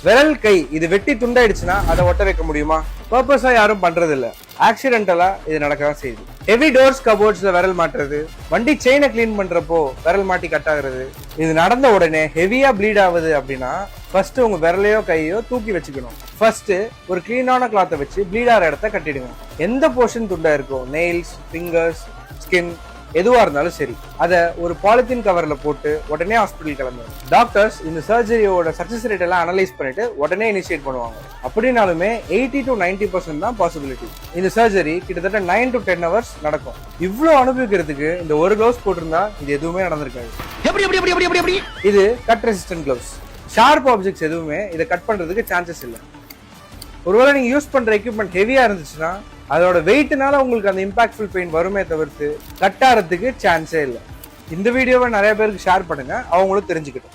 விரல் கை இது வெட்டி துண்டாயிடுச்சுன்னா அதை ஒட்ட வைக்க முடியுமா? பர்பஸா யாரும் பண்றது இல்ல, ஆக்சிடென்டலா இது நடக்கதான் செய்யுது. ஹெவி டோர்ஸ் கபோர்ட்ஸ்ல விரல் மாட்டுறது, வண்டி செயினை கிளீன் பண்றப்போ விரல் மாட்டி கட் ஆகுறது, இது நடந்த உடனே ஹெவியா ப்ளீட் ஆகுது அப்படின்னா ஃபர்ஸ்ட் உங்க விரலையோ கையோ தூக்கி வச்சுக்கணும். ஃபர்ஸ்ட் ஒரு கிளீனான கிளாத்தை வச்சு ப்ளீட் ஆகிற இடத்த கட்டிடுங்க. எந்த போர்ஷன் துண்டா இருக்கோ, நெயில்ஸ், ஃபிங்கர்ஸ், ஸ்கின், எதுவா இருந்தாலும் சரி, அதை ஒரு பாலித்தீன் கவர்ல போட்டு உடனே ஹாஸ்பிட்டல் கிளம்புங்க. டாக்டர்ஸ் இந்த சர்ஜரியோட சக்சஸ் ரேட் எல்லாம் அனலைஸ் பண்ணிட்டு உடனே இனிஷியேட் பண்ணுவாங்க. அப்படின்னாலுமே 80 to 90% தான் பாசிபிலிட்டி. இந்த சர்ஜரி கிட்டத்தட்ட 9 to 10 hours நடக்கும். இவ்வளவு அனுபவிக்கிறதுக்கு இந்த ஒரு கிளவுஸ் போட்டிருந்தா இது எதுவுமே நடந்திருக்காது. இது cut resistant gloves. Sharp objects எதுவுமே இதை கட் பண்றதுக்கு சான்சஸ் இல்லை. ஒருவேளை நீங்க யூஸ் பண்ற எக்யூப்மெண்ட் ஹெவியா இருந்துச்சுன்னா அதோட வெயிட்னால உங்களுக்கு அந்த இம்பாக்ட்ஃபுல் பெயின் வருமே தவிர்த்து கட் ஆகிறதுக்கு சான்ஸே இல்லை. இந்த வீடியோவை நிறைய பேருக்கு ஷேர் பண்ணுங்க, அவங்களும் தெரிஞ்சுக்கிட்டோம்.